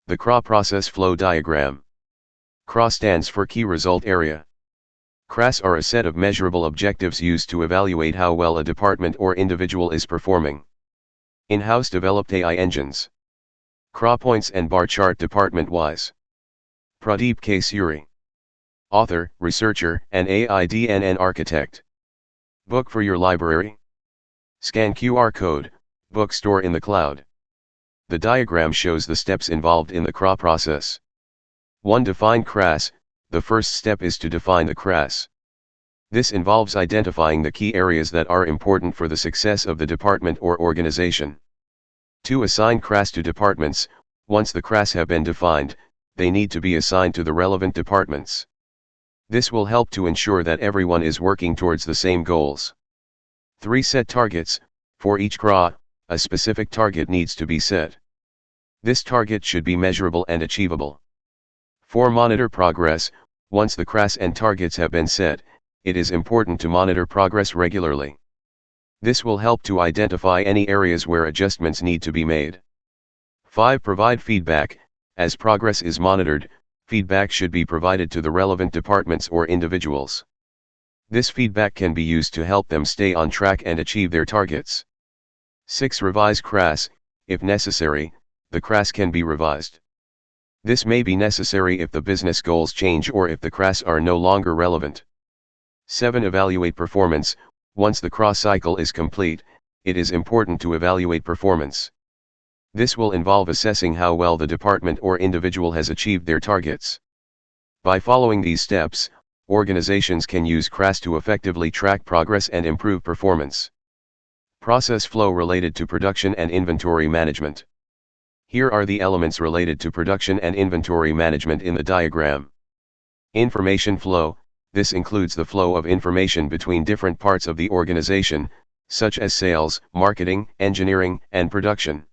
The KRA process flow diagram. KRA stands for Key Result Area. KRAs are a set of measurable objectives used to evaluate how well a department or individual is performing. In-house developed AI engines. KRA points and bar chart department-wise. Pradeep K. Suri. Author, researcher, and AIDNN architect. Book for your library. Scan QR code, bookstore in the cloud. The diagram shows the steps involved in the KRA process. 1. Define KRAs. The first step is to define the KRAs. This involves identifying the key areas that are important for the success of the department or organization. 2. Assign KRAs to departments. Once the KRAs have been defined, they need to be assigned to the relevant departments. This will help to ensure that everyone is working towards the same goals. 3. Set targets. For each KRA, a specific target needs to be set. This target should be measurable and achievable. 4. Monitor progress. Once the KRAs and targets have been set, it is important to monitor progress regularly. This will help to identify any areas where adjustments need to be made. 5. Provide feedback. As progress is monitored, feedback should be provided to the relevant departments or individuals. This feedback can be used to help them stay on track and achieve their targets. 6. Revise KRAs. If necessary, the KRAs can be revised. This may be necessary if the business goals change or if the KRAs are no longer relevant. 7. Evaluate performance. Once the KRA cycle is complete, it is important to evaluate performance. This will involve assessing how well the department or individual has achieved their targets. By following these steps, organizations can use KRAs to effectively track progress and improve performance. Process flow related to production and inventory management. Here are the elements related to production and inventory management in the diagram. Information flow. This includes the flow of information between different parts of the organization, such as sales, marketing, engineering, and production.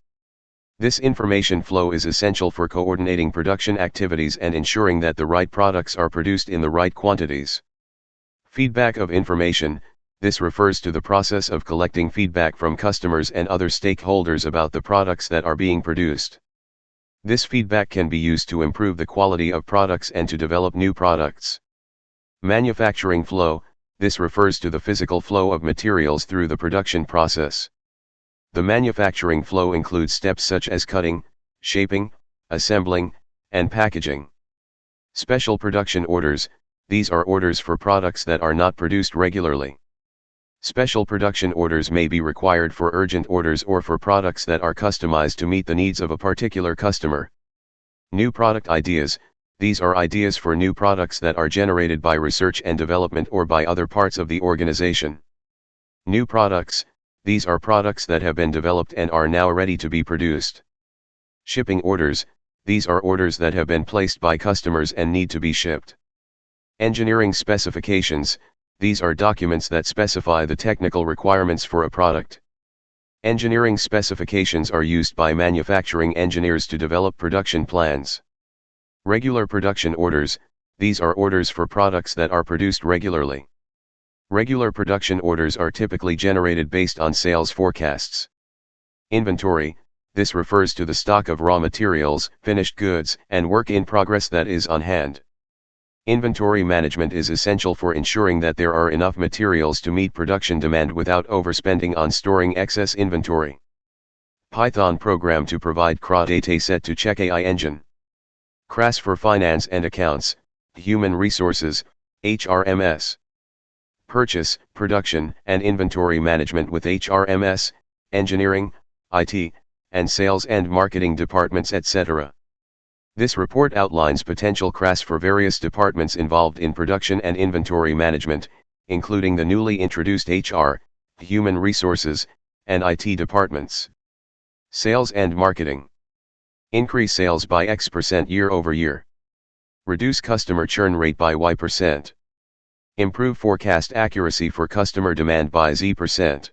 This information flow is essential for coordinating production activities and ensuring that the right products are produced in the right quantities. Feedback of information. This refers to the process of collecting feedback from customers and other stakeholders about the products that are being produced. This feedback can be used to improve the quality of products and to develop new products. Manufacturing flow. This refers to the physical flow of materials through the production process. The manufacturing flow includes steps such as cutting, shaping, assembling, and packaging. Special production orders. These are orders for products that are not produced regularly. Special production orders may be required for urgent orders or for products that are customized to meet the needs of a particular customer. New product ideas. These are ideas for new products that are generated by research and development or by other parts of the organization. New products. These are products that have been developed and are now ready to be produced. Shipping orders. These are orders that have been placed by customers and need to be shipped. Engineering specifications. These are documents that specify the technical requirements for a product. Engineering specifications are used by manufacturing engineers to develop production plans. Regular production orders. These are orders for products that are produced regularly. Regular production orders are typically generated based on sales forecasts. Inventory. This refers to the stock of raw materials, finished goods, and work in progress that is on hand. Inventory management is essential for ensuring that there are enough materials to meet production demand without overspending on storing excess inventory. Python program to provide KRA dataset to check AI engine. KRAs for finance and accounts, human resources, HRMS. Purchase, production, and inventory management with HRMS, engineering, IT, and sales and marketing departments, etc. This report outlines potential KRAs for various departments involved in production and inventory management, including the newly introduced HR, human resources, and IT departments. Sales and marketing. Increase sales by X% year-over-year. Reduce customer churn rate by Y%. Improve forecast accuracy for customer demand by Z%.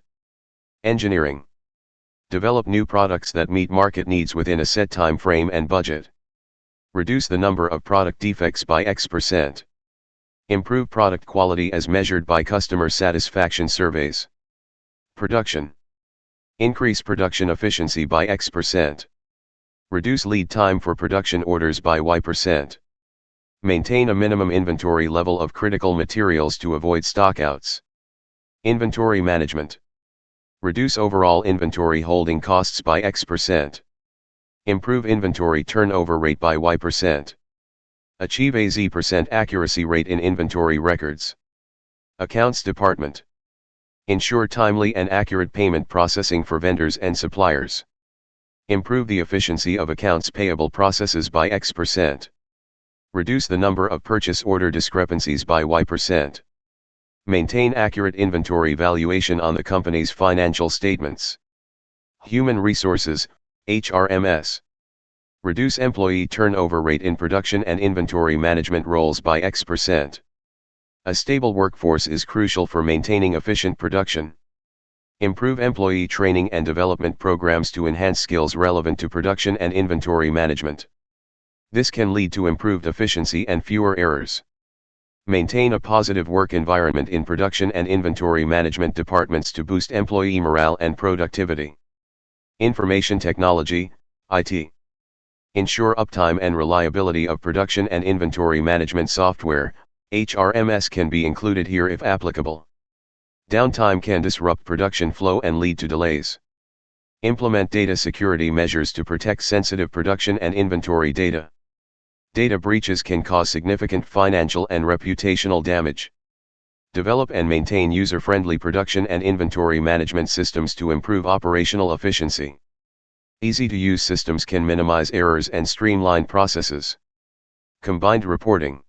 Engineering. Develop new products that meet market needs within a set time frame and budget. Reduce the number of product defects by X%. Improve product quality as measured by customer satisfaction surveys. Production. Increase production efficiency by X%. Reduce lead time for production orders by Y%. Maintain a minimum inventory level of critical materials to avoid stockouts. Inventory management. Reduce overall inventory holding costs by X%. Improve inventory turnover rate by Y%. Achieve a Z% accuracy rate in inventory records. Accounts department. Ensure timely and accurate payment processing for vendors and suppliers. Improve the efficiency of accounts payable processes by X%. Reduce the number of purchase order discrepancies by Y%. Maintain accurate inventory valuation on the company's financial statements. Human resources, HRMS. Reduce employee turnover rate in production and inventory management roles by X%. A stable workforce is crucial for maintaining efficient production. Improve employee training and development programs to enhance skills relevant to production and inventory management. This can lead to improved efficiency and fewer errors. Maintain a positive work environment in production and inventory management departments to boost employee morale and productivity. Information technology, IT. Ensure uptime and reliability of production and inventory management software. HRMS can be included here if applicable. Downtime can disrupt production flow and lead to delays. Implement data security measures to protect sensitive production and inventory data. Data breaches can cause significant financial and reputational damage. Develop and maintain user-friendly production and inventory management systems to improve operational efficiency. Easy-to-use systems can minimize errors and streamline processes. Combined reporting.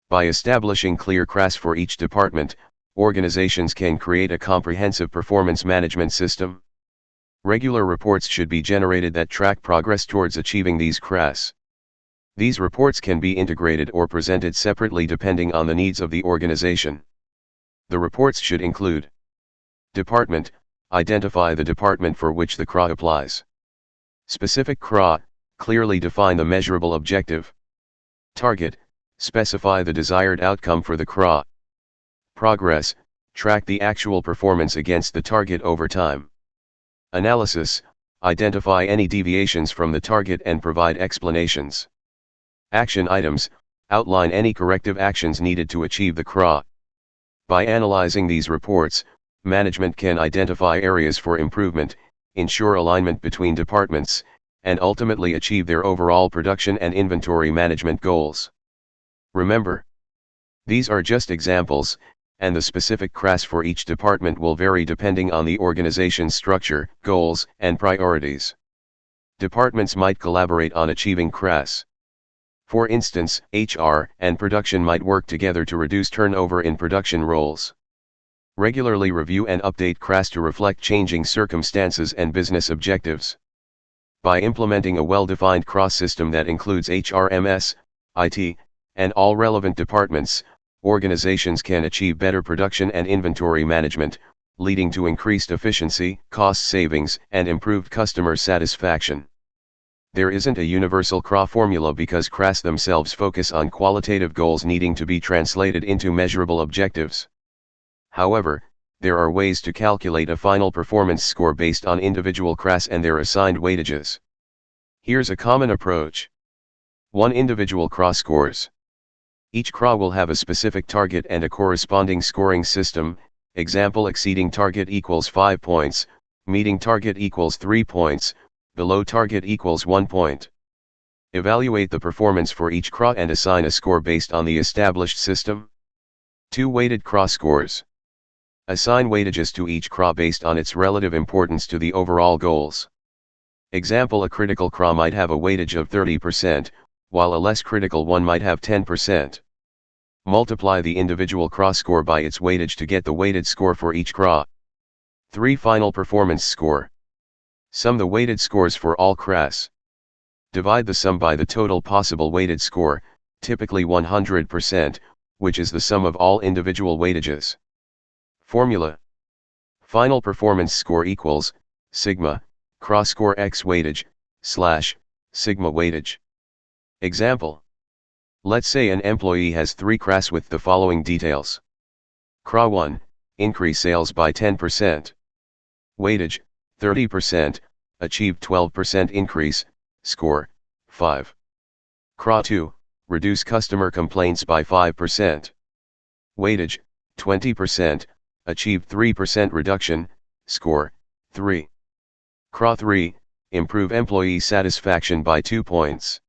By establishing clear KRAs for each department, organizations can create a comprehensive performance management system. Regular reports should be generated that track progress towards achieving these KRAs. These reports can be integrated or presented separately depending on the needs of the organization. The reports should include: Department, identify the department for which the KRA applies. Specific KRA, clearly define the measurable objective. Target, specify the desired outcome for the KRA. Progress, track the actual performance against the target over time. Analysis, identify any deviations from the target and provide explanations. Action items, outline any corrective actions needed to achieve the KRA. By analyzing these reports, management can identify areas for improvement, ensure alignment between departments, and ultimately achieve their overall production and inventory management goals. Remember, these are just examples, and the specific KRAs for each department will vary depending on the organization's structure, goals, and priorities. Departments might collaborate on achieving KRAs. For instance, HR and production might work together to reduce turnover in production roles. Regularly review and update KRAs to reflect changing circumstances and business objectives. By implementing a well-defined KRA system that includes HRMS, IT, and all relevant departments, organizations can achieve better production and inventory management, leading to increased efficiency, cost savings, and improved customer satisfaction. There isn't a universal KRA formula because KRAs themselves focus on qualitative goals needing to be translated into measurable objectives. However, there are ways to calculate a final performance score based on individual KRAs and their assigned weightages. Here's a common approach. 1. Individual KRA scores. Each KRA will have a specific target and a corresponding scoring system. Example: exceeding target equals 5 points, meeting target equals 3 points, below target equals 1 point. Evaluate the performance for each KRA and assign a score based on the established system. 2. Weighted KRA scores. Assign weightages to each KRA based on its relative importance to the overall goals. Example: a critical KRA might have a weightage of 30%, while a less critical one might have 10%. Multiply the individual KRA score by its weightage to get the weighted score for each KRA. 3. Final performance score. Sum the weighted scores for all KRAs. Divide the sum by the total possible weighted score, typically 100%, which is the sum of all individual weightages. Formula: final performance score equals sigma KRA score x weightage / sigma weightage. Example: let's say an employee has 3 KRAs with the following details. KRA 1, increase sales by 10%. Weightage, 30%, achieved 12% increase, score, 5. KRA 2, reduce customer complaints by 5%. Weightage, 20%, achieved 3% reduction, score, 3. KRA 3, improve employee satisfaction by 2 points.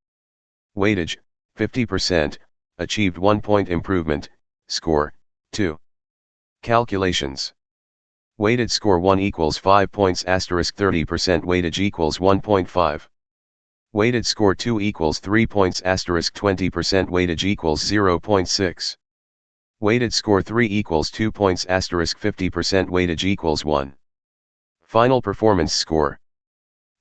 Weightage, 50%, achieved 1 point improvement, score, 2. Calculations. Weighted score 1 equals 5 points asterisk 30% weightage equals 1.5. Weighted score 2 equals 3 points asterisk 20% weightage equals 0.6. Weighted score 3 equals 2 points asterisk 50% weightage equals 1. Final performance score.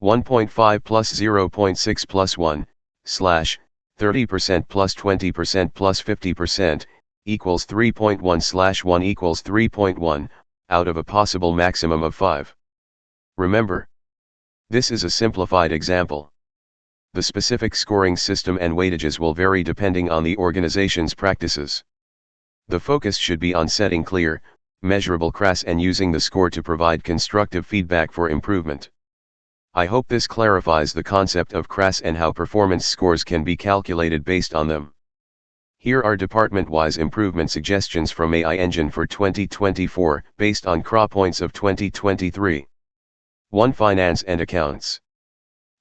1.5 plus 0.6 plus 1, slash, 30% plus 20% plus 50%, equals 3.1 slash 1 equals 3.1, out of a possible maximum of 5. Remember, this is a simplified example. The specific scoring system and weightages will vary depending on the organization's practices. The focus should be on setting clear, measurable KRAs and using the score to provide constructive feedback for improvement. I hope this clarifies the concept of KRAs and how performance scores can be calculated based on them. Here are department-wise improvement suggestions from AI Engine for 2024, based on KRA points of 2023. 1. Finance and accounts.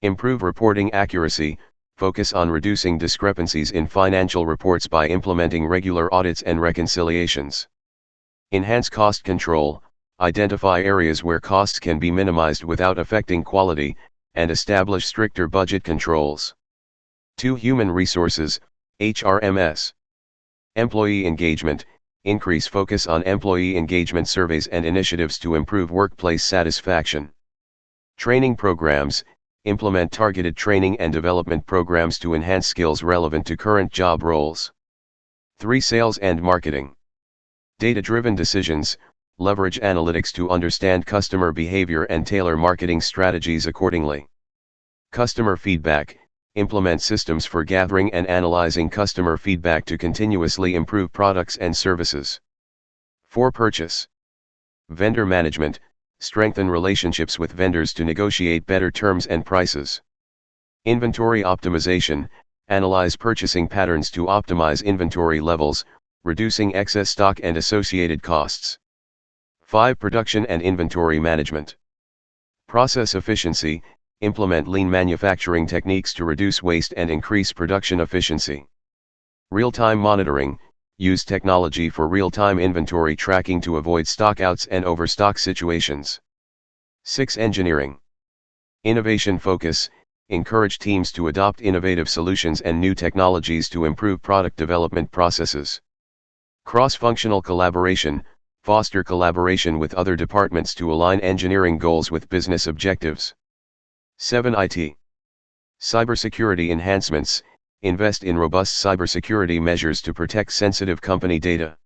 Improve reporting accuracy, focus on reducing discrepancies in financial reports by implementing regular audits and reconciliations. Enhance cost control, identify areas where costs can be minimized without affecting quality, and establish stricter budget controls. 2. Human resources, HRMS. Employee engagement, increase focus on employee engagement surveys and initiatives to improve workplace satisfaction. Training programs, implement targeted training and development programs to enhance skills relevant to current job roles. 3. Sales and marketing. Data-driven decisions, leverage analytics to understand customer behavior and tailor marketing strategies accordingly. Customer feedback, implement systems for gathering and analyzing customer feedback to continuously improve products and services. 4. Purchase. Vendor management, strengthen relationships with vendors to negotiate better terms and prices. Inventory optimization, analyze purchasing patterns to optimize inventory levels, reducing excess stock and associated costs. 5. Production and inventory management. Process efficiency, implement lean manufacturing techniques to reduce waste and increase production efficiency. Real-time monitoring, use technology for real-time inventory tracking to avoid stockouts and overstock situations. 6. Engineering. Innovation focus, encourage teams to adopt innovative solutions and new technologies to improve product development processes. Cross-functional collaboration, foster collaboration with other departments to align engineering goals with business objectives. 7. IT. Cybersecurity enhancements, invest in robust cybersecurity measures to protect sensitive company data.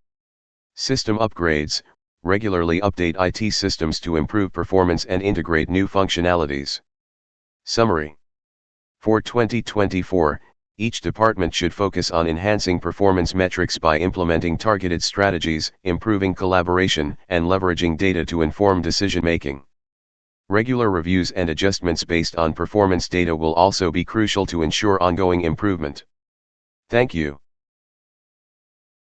System upgrades, regularly update IT systems to improve performance and integrate new functionalities. Summary. For 2024, each department should focus on enhancing performance metrics by implementing targeted strategies, improving collaboration, and leveraging data to inform decision-making. Regular reviews and adjustments based on performance data will also be crucial to ensure ongoing improvement. Thank you.